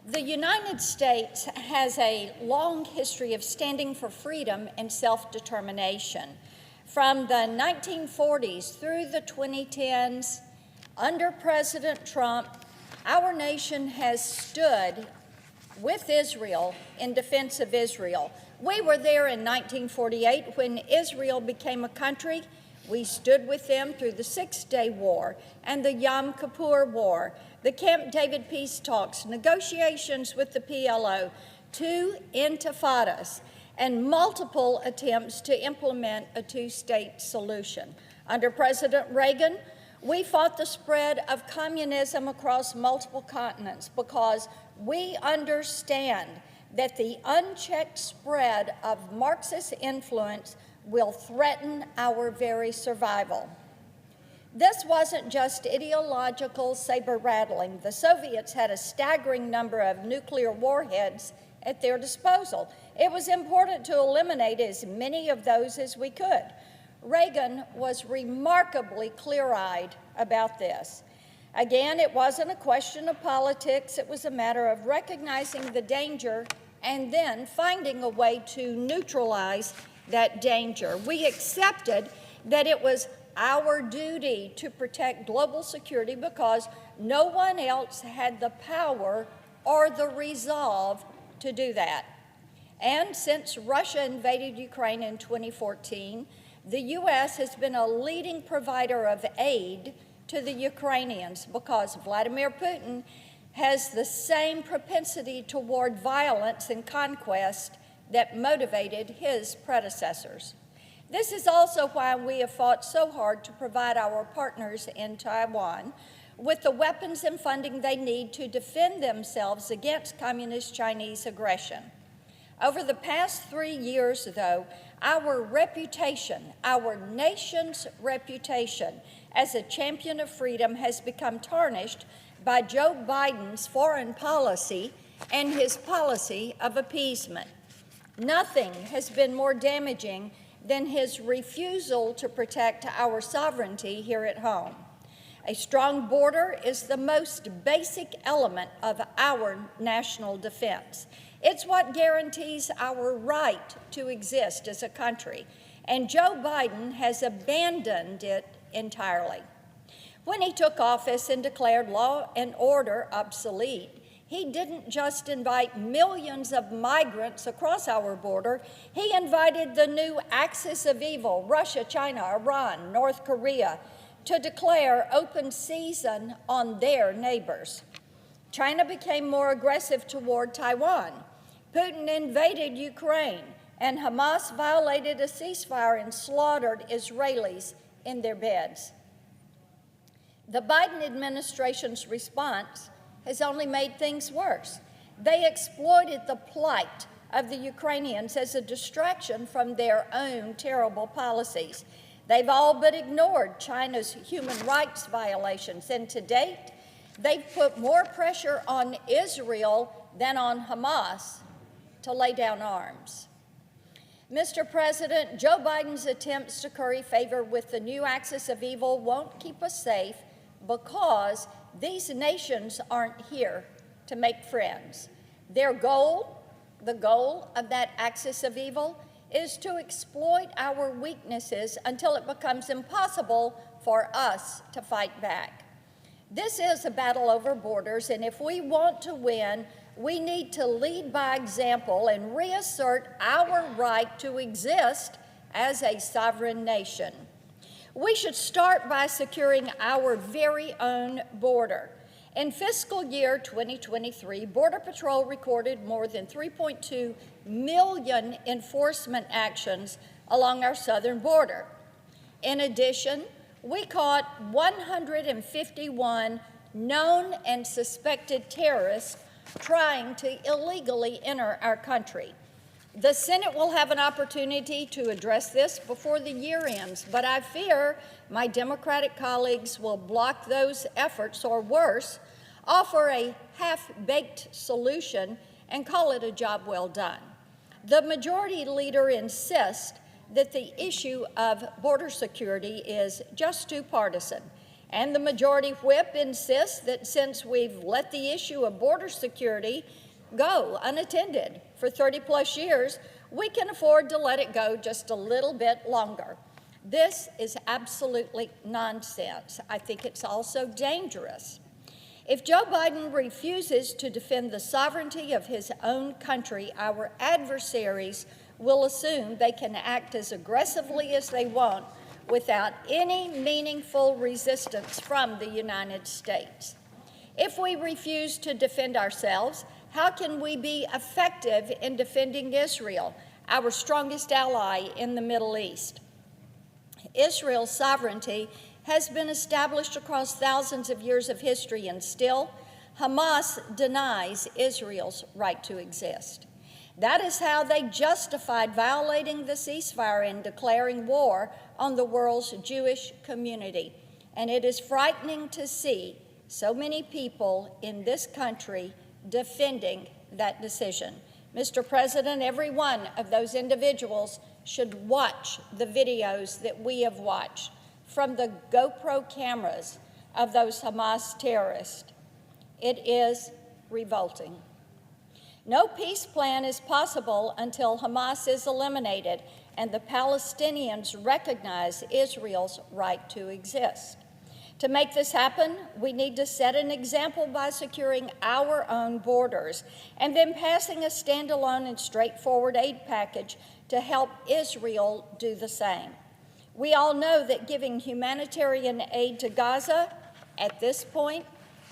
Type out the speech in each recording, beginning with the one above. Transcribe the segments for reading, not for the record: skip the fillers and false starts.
The United States has a long history of standing for freedom and self-determination. From the 1940s through the 2010s, under President Trump, our nation has stood with Israel in defense of Israel. We were there in 1948 when Israel became a country. We stood with them through the Six-Day War and the Yom Kippur War, the Camp David peace talks, negotiations with the PLO, 2 intifadas, and multiple attempts to implement a two-state solution. Under President Reagan, we fought the spread of communism across multiple continents because we understand that the unchecked spread of Marxist influence will threaten our very survival. This wasn't just ideological saber-rattling. The Soviets had a staggering number of nuclear warheads at their disposal. It was important to eliminate as many of those as we could. Reagan was remarkably clear-eyed about this. Again, it wasn't a question of politics. It was a matter of recognizing the danger and then finding a way to neutralize that danger. We accepted that it was our duty to protect global security because no one else had the power or the resolve to do that. And since Russia invaded Ukraine in 2014, the U.S. has been a leading provider of aid to the Ukrainians because Vladimir Putin has the same propensity toward violence and conquest that motivated his predecessors. This is also why we have fought so hard to provide our partners in Taiwan with the weapons and funding they need to defend themselves against communist Chinese aggression. Over the past 3 years, though, our reputation, our nation's reputation as a champion of freedom has become tarnished by Joe Biden's foreign policy and his policy of appeasement. Nothing has been more damaging than his refusal to protect our sovereignty here at home. A strong border is the most basic element of our national defense. It's what guarantees our right to exist as a country, and Joe Biden has abandoned it entirely. When he took office and declared law and order obsolete, he didn't just invite millions of migrants across our border, he invited the new axis of evil, Russia, China, Iran, North Korea, to declare open season on their neighbors. China became more aggressive toward Taiwan. Putin invaded Ukraine, and Hamas violated a ceasefire and slaughtered Israelis in their beds. The Biden administration's response has only made things worse. They exploited the plight of the Ukrainians as a distraction from their own terrible policies. They've all but ignored China's human rights violations, and to date, they've put more pressure on Israel than on Hamas to lay down arms. Mr. President, Joe Biden's attempts to curry favor with the new axis of evil won't keep us safe because these nations aren't here to make friends. Their goal, the goal of that axis of evil, is to exploit our weaknesses until it becomes impossible for us to fight back. This is a battle over borders, and if we want to win, we need to lead by example and reassert our right to exist as a sovereign nation. We should start by securing our very own border. In fiscal year 2023, Border Patrol recorded more than 3.2 million enforcement actions along our southern border. In addition, we caught 151 known and suspected terrorists trying to illegally enter our country. The Senate will have an opportunity to address this before the year ends, but I fear my Democratic colleagues will block those efforts, or worse, offer a half-baked solution and call it a job well done. The majority leader insists that the issue of border security is just too partisan. And the majority whip insists that since we've let the issue of border security go unattended for 30+ years, we can afford to let it go just a little bit longer. This is absolutely nonsense. I think it's also dangerous. If Joe Biden refuses to defend the sovereignty of his own country, our adversaries will assume they can act as aggressively as they want without any meaningful resistance from the United States. If we refuse to defend ourselves, how can we be effective in defending Israel, our strongest ally in the Middle East? Israel's sovereignty has been established across thousands of years of history, and still, Hamas denies Israel's right to exist. That is how they justified violating the ceasefire and declaring war on the world's Jewish community. And it is frightening to see so many people in this country defending that decision. Mr. President, every one of those individuals should watch the videos that we have watched from the GoPro cameras of those Hamas terrorists. It is revolting. No peace plan is possible until Hamas is eliminated and the Palestinians recognize Israel's right to exist. To make this happen, we need to set an example by securing our own borders and then passing a standalone and straightforward aid package to help Israel do the same. We all know that giving humanitarian aid to Gaza at this point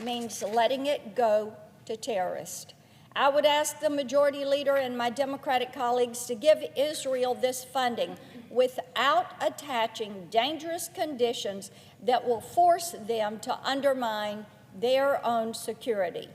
means letting it go to terrorists. I would ask the majority leader and my Democratic colleagues to give Israel this funding without attaching dangerous conditions that will force them to undermine their own security.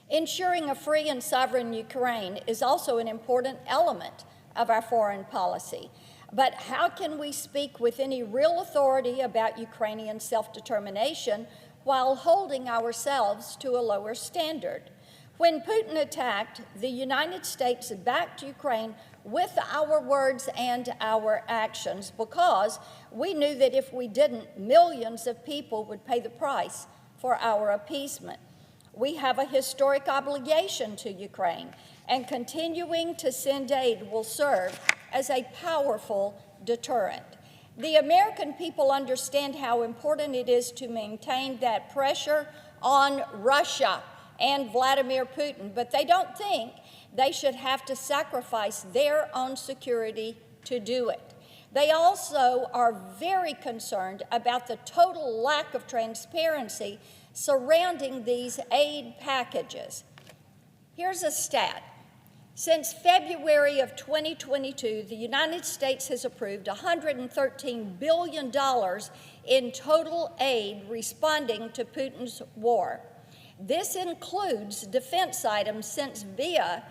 Ensuring a free and sovereign Ukraine is also an important element of our foreign policy. But how can we speak with any real authority about Ukrainian self-determination while holding ourselves to a lower standard? When Putin attacked, the United States backed Ukraine with our words and our actions because we knew that if we didn't, millions of people would pay the price for our appeasement. We have a historic obligation to Ukraine, and continuing to send aid will serve as a powerful deterrent. The American people understand how important it is to maintain that pressure on Russia and Vladimir Putin, but they don't think they should have to sacrifice their own security to do it. They also are very concerned about the total lack of transparency surrounding these aid packages. Here's a stat. Since February of 2022, the United States has approved $113 billion in total aid responding to Putin's war. This includes defense items sent via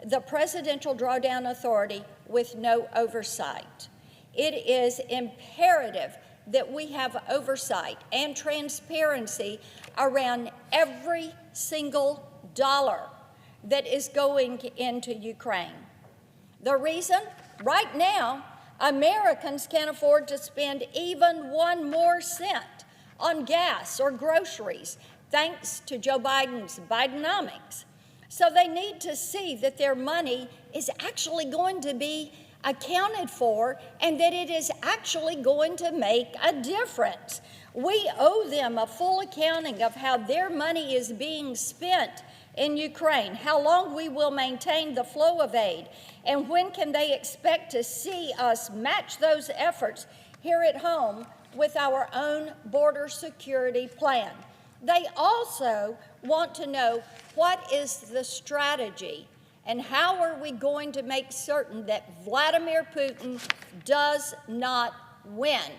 the Presidential Drawdown Authority with no oversight. It is imperative that we have oversight and transparency around every single dollar that is going into Ukraine. The reason? Right now, Americans can't afford to spend even one more cent on gas or groceries, thanks to Joe Biden's Bidenomics. So they need to see that their money is actually going to be accounted for and that it is actually going to make a difference. We owe them a full accounting of how their money is being spent in Ukraine, how long we will maintain the flow of aid, and when can they expect to see us match those efforts here at home with our own border security plan. They also want to know what is the strategy and how are we going to make certain that Vladimir Putin does not win.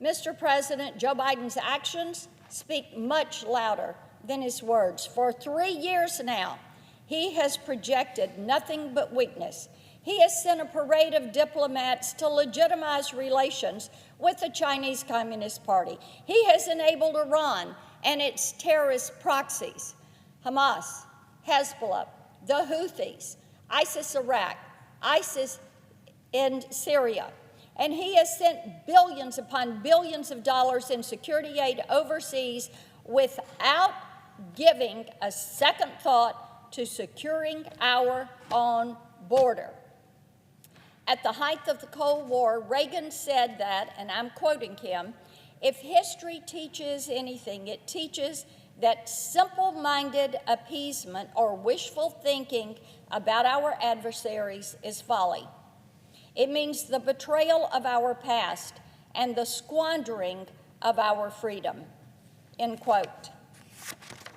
Mr. President, Joe Biden's actions speak much louder than his words. For 3 years now, he has projected nothing but weakness. He has sent a parade of diplomats to legitimize relations with the Chinese Communist Party. He has enabled Iran and its terrorist proxies, Hamas, Hezbollah, the Houthis, ISIS Iraq, ISIS in Syria, And he has sent billions upon billions of dollars in security aid overseas without giving a second thought to securing our own border. At the height of the Cold War, Reagan said that, and I'm quoting him, "If history teaches anything, it teaches that simple-minded appeasement or wishful thinking about our adversaries is folly. It means the betrayal of our past and the squandering of our freedom," end quote.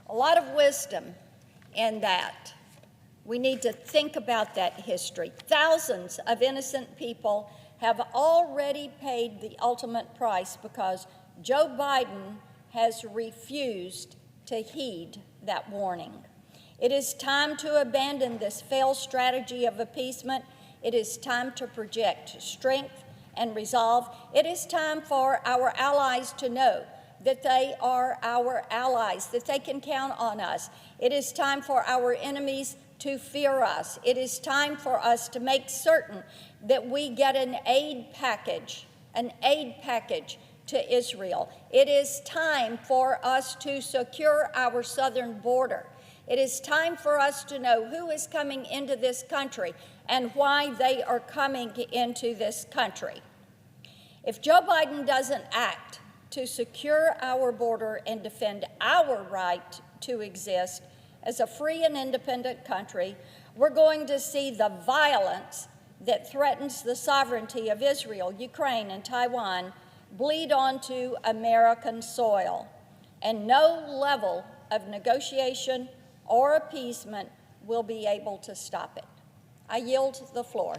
A lot of wisdom in that. We need to think about that history. Thousands of innocent people have already paid the ultimate price because Joe Biden has refused to heed that warning. It is time to abandon this failed strategy of appeasement. It is time to project strength and resolve. It is time for our allies to know that they are our allies, that they can count on us. It is time for our enemies to fear us. It is time for us to make certain that we get an aid package to Israel. It is time for us to secure our southern border. It is time for us to know who is coming into this country and why they are coming into this country. If Joe Biden doesn't act to secure our border and defend our right to exist as a free and independent country, we're going to see the violence that threatens the sovereignty of Israel, Ukraine, and Taiwan bleed onto American soil, and no level of negotiation or appeasement will be able to stop it. I yield the floor.